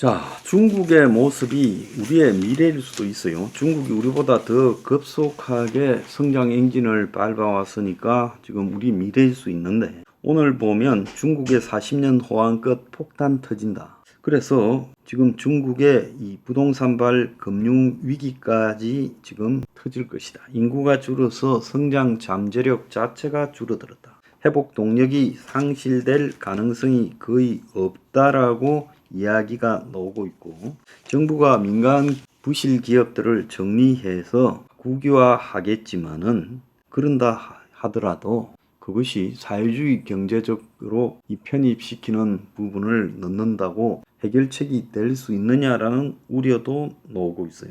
자, 중국의 모습이 우리의 미래일 수도 있어요. 중국이 우리보다 더 급속하게 성장 엔진을 밟아왔으니까 지금 우리 미래일 수 있는데, 오늘 보면 중국의 40년 호황끝 폭탄 터진다. 그래서 지금 중국의 이 부동산발 금융 위기까지 지금 터질 것이다. 인구가 줄어서 성장 잠재력 자체가 줄어들었다. 회복 동력이 상실될 가능성이 거의 없다라고 이야기가 나오고 있고, 정부가 민간 부실 기업들을 정리해서 국유화하겠지만은, 그런다 하더라도 그것이 사회주의 경제적으로 이 편입시키는 부분을 넣는다고 해결책이 될 수 있느냐라는 우려도 나오고 있어요.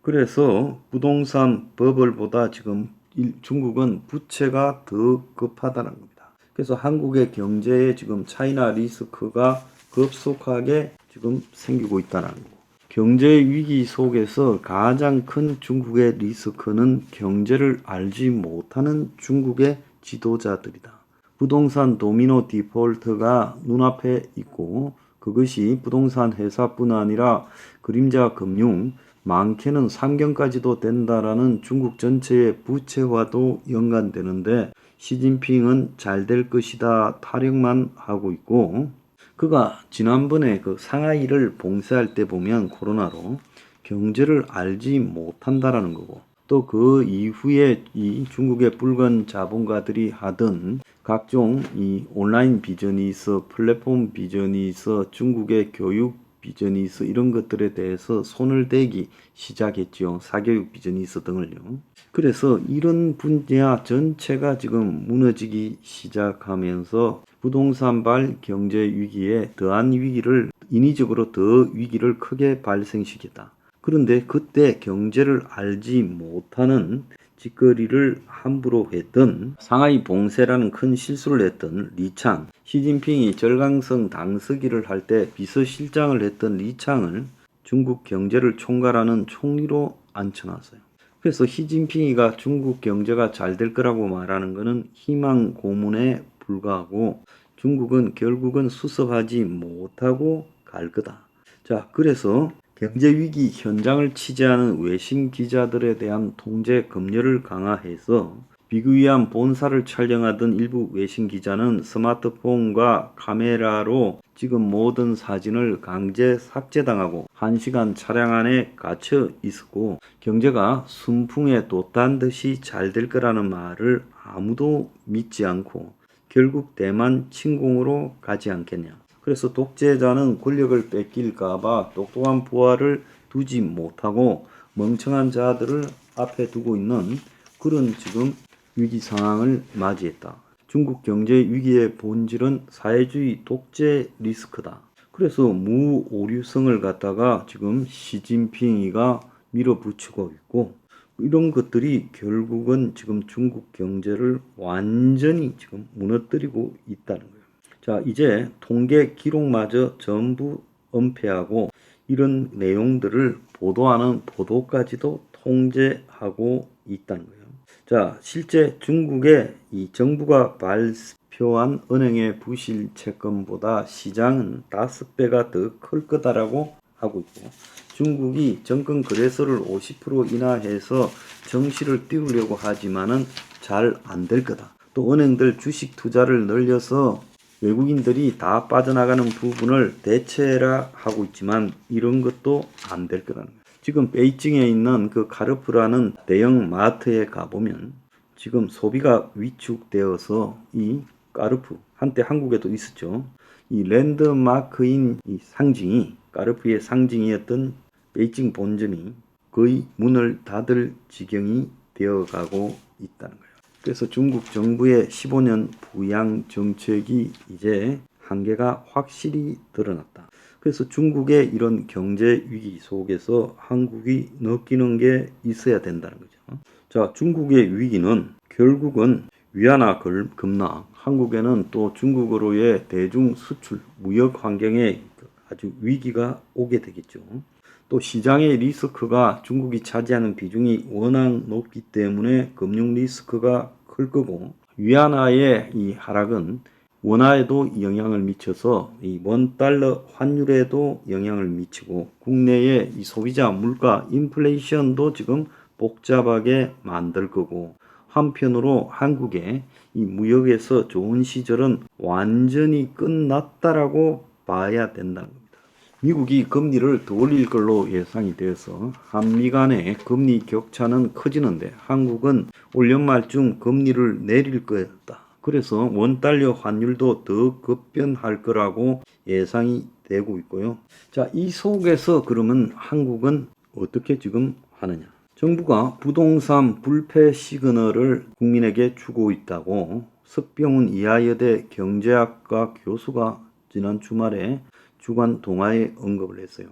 그래서 부동산 버블보다 지금 중국은 부채가 더 급하다는 겁니다. 그래서 한국의 경제에 지금 차이나 리스크가 급속하게 지금 생기고 있다는 거고, 경제 위기 속에서 가장 큰 중국의 리스크는 경제를 알지 못하는 중국의 지도자들이다. 부동산 도미노 디폴트가 눈앞에 있고, 그것이 부동산 회사뿐 아니라 그림자 금융, 많게는 상경까지도 된다라는 중국 전체의 부채화도 연관되는데, 시진핑은 잘 될 것이다 타령만 하고 있고, 그가 지난번에 그 상하이를 봉쇄할 때 보면 코로나로 경제를 알지 못한다라는 거고, 또 그 이후에 이 중국의 붉은 자본가들이 하던 각종 이 온라인 비즈니스, 플랫폼 비즈니스, 중국의 교육 비즈니스 이런 것들에 대해서 손을 대기 시작했죠. 사교육 비즈니스 등을요. 그래서 이런 분야 전체가 지금 무너지기 시작하면서 부동산발 경제 위기에 더한 위기를, 인위적으로 더 위기를 크게 발생시켰다. 그런데 그때 경제를 알지 못하는 짓거리를 함부로 했던, 상하이 봉쇄라는 큰 실수를 했던 리창, 시진핑이 절강성 당서기를 할 때 비서실장을 했던 리창을 중국 경제를 총괄하는 총리로 앉혀놨어요. 그래서 시진핑이가 중국 경제가 잘 될 거라고 말하는 것은 희망 고문에 불과하고, 중국은 결국은 수습하지 못하고 갈 거다. 자, 그래서 경제위기 현장을 취재하는 외신 기자들에 대한 통제 검열을 강화해서 비구위한 본사를 촬영하던 일부 외신 기자는 스마트폰과 카메라로 지금 모든 사진을 강제 삭제당하고 1시간 차량 안에 갇혀 있었고, 경제가 순풍에 돛단 듯이 잘 될 거라는 말을 아무도 믿지 않고 결국 대만 침공으로 가지 않겠냐. 그래서 독재자는 권력을 뺏길까봐 똑똑한 부하를 두지 못하고 멍청한 자들을 앞에 두고 있는 그런 지금 위기 상황을 맞이했다. 중국 경제 위기의 본질은 사회주의 독재 리스크다. 그래서 무오류성을 갖다가 지금 시진핑이가 밀어붙이고 있고, 이런 것들이 결국은 지금 중국 경제를 완전히 지금 무너뜨리고 있다는 거예요. 자, 이제 통계 기록마저 전부 은폐하고 이런 내용들을 보도하는 보도까지도 통제하고 있다는 거예요. 자, 실제 중국의 이 정부가 발표한 은행의 부실 채권보다 시장은 5배가 더 클 거다라고 하고 있고, 중국이 정권 거래소를 50% 인하해서 정시를 띄우려고 하지만은 잘 안 될 거다. 또 은행들 주식 투자를 늘려서 외국인들이 다 빠져나가는 부분을 대체라 하고 있지만 이런 것도 안 될 거라는 거예요. 지금 베이징에 있는 그 카르프라는 대형 마트에 가보면 지금 소비가 위축되어서 이 까르푸, 한때 한국에도 있었죠. 이 랜드마크인 이 상징이, 까르푸의 상징이었던 베이징 본점이 거의 문을 닫을 지경이 되어가고 있다는 거예요. 그래서 중국 정부의 15년 부양 정책이 이제 한계가 확실히 드러났다. 그래서 중국의 이런 경제 위기 속에서 한국이 느끼는 게 있어야 된다는 거죠. 자, 중국의 위기는 결국은 위안화 급락, 한국에는 또 중국으로의 대중 수출, 무역 환경에 아주 위기가 오게 되겠죠. 또 시장의 리스크가 중국이 차지하는 비중이 워낙 높기 때문에 금융 리스크가 클 거고, 위안화의 이 하락은 원화에도 영향을 미쳐서 이 원달러 환율에도 영향을 미치고 국내의 이 소비자 물가 인플레이션도 지금 복잡하게 만들 거고, 한편으로 한국의 이 무역에서 좋은 시절은 완전히 끝났다라고 봐야 된다는 겁니다. 미국이 금리를 더 올릴 걸로 예상이 되어서 한미 간의 금리 격차는 커지는데 한국은 올 연말쯤 금리를 내릴 거였다. 그래서 원달러 환율도 더 급변할 거라고 예상이 되고 있고요. 자, 이 속에서 그러면 한국은 어떻게 지금 하느냐? 정부가 부동산 불패 시그널을 국민에게 주고 있다고 석병훈 이하여대 경제학과 교수가 지난 주말에 주간 동아에 언급을 했어요.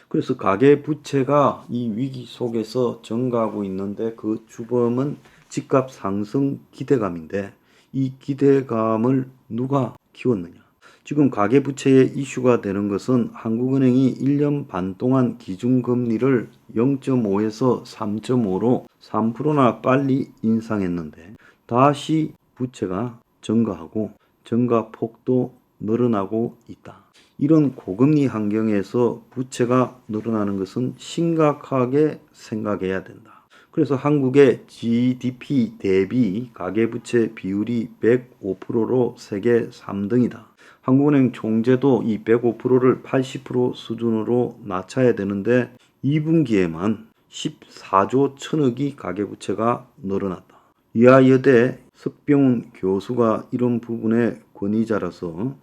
그래서 가계부채가 이 위기 속에서 증가하고 있는데 그 주범은 집값 상승 기대감인데 이 기대감을 누가 키웠느냐? 지금 가계부채의 이슈가 되는 것은 한국은행이 1년 반 동안 기준금리를 0.5에서 3.5로 3%나 빨리 인상했는데 다시 부채가 증가하고 증가폭도 늘어나고 있다. 이런 고금리 환경에서 부채가 늘어나는 것은 심각하게 생각해야 된다. 그래서 한국의 GDP 대비 가계부채 비율이 105%로 세계 3등이다. 한국은행 총재도 이 105%를 80% 수준으로 낮춰야 되는데 2분기에만 14조 천억이 가계부채가 늘어났다. 이하여대 석병훈 교수가 이런 부분의 권위자라서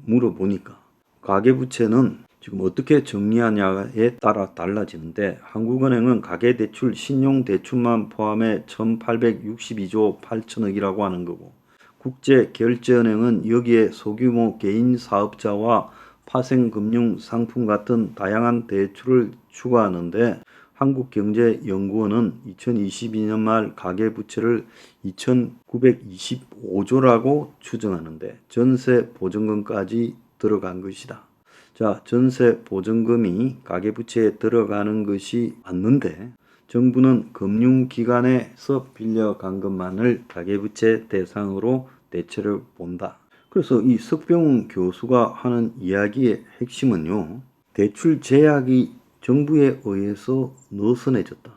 물어보니까 가계부채는 지금 어떻게 정리하냐에 따라 달라지는데 한국은행은 가계대출, 신용대출만 포함해 1862조 8천억이라고 하는 거고, 국제결제은행은 여기에 소규모 개인 사업자와 파생금융 상품 같은 다양한 대출을 추가하는데 한국경제연구원은 2022년 말 가계부채를 2,925조라고 추정하는데 전세 보증금까지 들어간 것이다. 자, 전세 보증금이 가계부채에 들어가는 것이 맞는데 정부는 금융기관에서 빌려간 것만을 가계부채 대상으로 대체를 본다. 그래서 이 석병훈 교수가 하는 이야기의 핵심은요, 대출 제약이 정부에 의해서 느슨해졌다.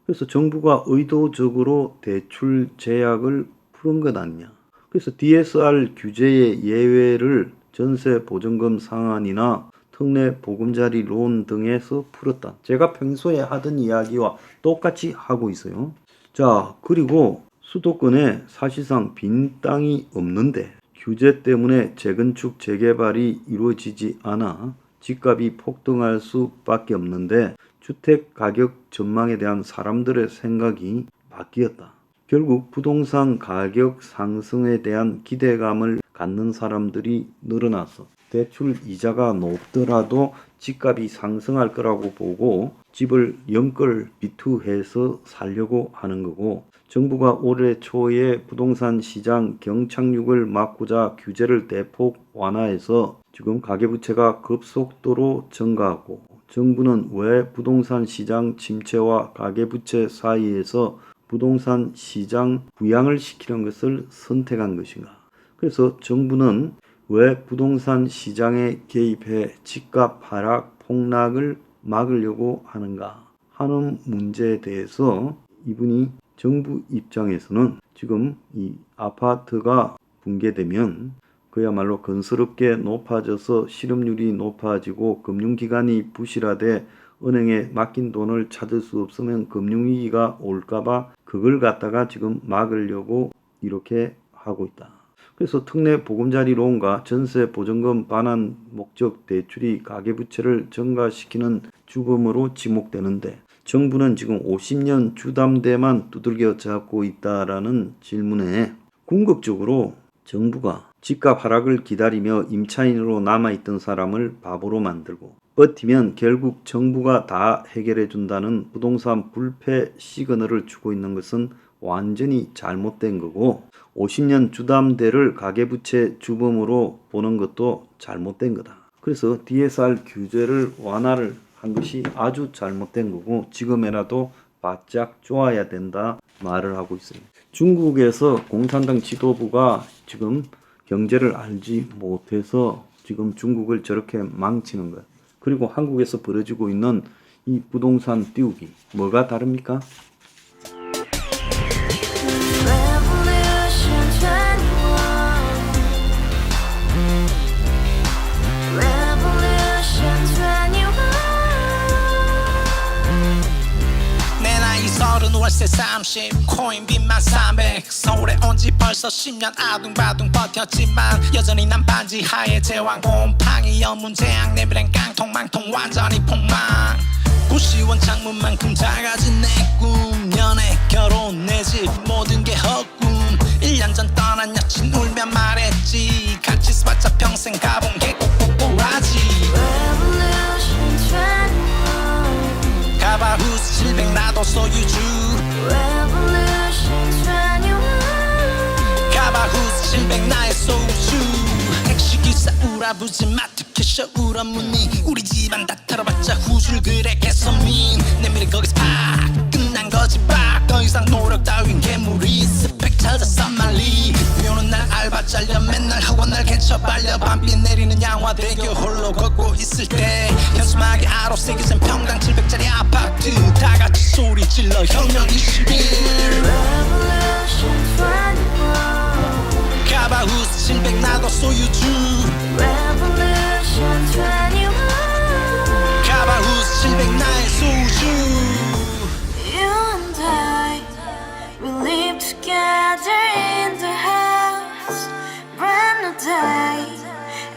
그래서 정부가 의도적으로 대출 제약을 푸는 것 아니냐. 그래서 DSR 규제의 예외를 전세 보증금 상한이나 특례 보금자리 론 등에서 풀었다. 제가 평소에 하던 이야기와 똑같이 하고 있어요. 자, 그리고 수도권에 사실상 빈 땅이 없는데 규제 때문에 재건축 재개발이 이루어지지 않아 집값이 폭등할 수밖에 없는데 주택 가격 전망에 대한 사람들의 생각이 바뀌었다. 결국 부동산 가격 상승에 대한 기대감을 갖는 사람들이 늘어나서 대출 이자가 높더라도 집값이 상승할 거라고 보고 집을 연끌 비투해서 살려고 하는 거고, 정부가 올해 초에 부동산 시장 경착륙을 막고자 규제를 대폭 완화해서 지금 가계부채가 급속도로 증가하고, 정부는 왜 부동산 시장 침체와 가계부채 사이에서 부동산 시장 부양을 시키는 것을 선택한 것인가? 그래서 정부는 왜 부동산 시장에 개입해 집값 하락 폭락을 막으려고 하는가 하는 문제에 대해서 이분이 정부 입장에서는 지금 이 아파트가 붕괴되면 그야말로 건설업계 높아져서 실업률이 높아지고 금융기관이 부실하되 은행에 맡긴 돈을 찾을 수 없으면 금융위기가 올까봐 그걸 갖다가 지금 막으려고 이렇게 하고 있다. 그래서 특례 보금자리 론과 전세 보증금 반환 목적 대출이 가계부채를 증가시키는 주범으로 지목되는데 정부는 지금 50년 주담대만 두들겨 잡고 있다라는 질문에 궁극적으로 정부가 집값 하락을 기다리며 임차인으로 남아있던 사람을 바보로 만들고 버티면 결국 정부가 다 해결해 준다는 부동산 불패 시그널을 주고 있는 것은 완전히 잘못된 거고, 50년 주담대를 가계부채 주범으로 보는 것도 잘못된 거다. 그래서 DSR 규제를 완화를 한 것이 아주 잘못된 거고 지금이라도 바짝 쪼아야 된다 말을 하고 있어요. 중국에서 공산당 지도부가 지금 경제를 알지 못해서 지금 중국을 저렇게 망치는 거야. 그리고 한국에서 벌어지고 있는 이 부동산 띄우기 뭐가 다릅니까? 월세 30 코인빚만 300 서울에 온 지 벌써 10년 아둥바둥 버텼지만 여전히 난 반지 하에 제왕 곰팡이 연문제약 내비랑 깡통망통 완전히 폭망 고시원 창문만큼 작아진 내 꿈 연애 결혼 내 집 모든 게 헛꿈 1년 전 떠난 여친 울며 말했지 같이 살자 평생 가본 게 꼭꼭꼭하지 가바후스 700 나도 소유주 가바후스 700 나의 소유주 택시기사 우라부지 마트 캐셔 울어무니 우리 집안 다 털어봤자 후줄 그래 개선민 내 미래 거기서 팍 끝난 거지 팍더 이상 노력 따윈 괴물이 스펙 찾아서 말리 비오는 날 알바 잘려 맨날 학원 날 개쳐 발려 밤비 내리는 양화대교 홀로 걷고 있을 때 현수막에 아로 새겨진 평당 700짜리 아파트 다같이 소리 질러 혁명 21 가바후스 700 나도 소유주 가바후스 700 나의 소유주 You and I, we live together in the house, brand new day,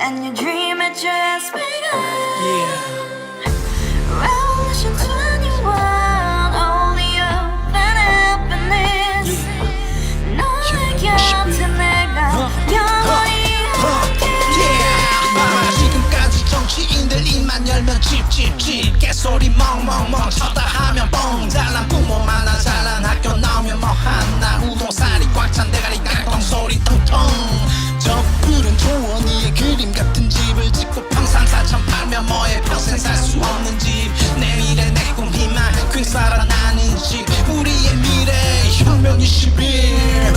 and your dream had just begun. Revolution 21, only open happiness. 너의 곁에 내가 영원히 지금까지 정치인들 입만 열면 찝찝찝 개소리 멍멍멍 쳤다 하면 뻥 잘난 부모 만나 잘난 학교 나오면 뭐 하나 우동살이 꽉 찬 대가리 깡통 소리 텅텅 저 푸른 조원이의 그림 같은 집을 짓고 평상사천 팔면 뭐해 평생 살 수 없는 집 내 미래 내 꿈 희망 퀸 살아나는 집 우리의 미래 혁명 21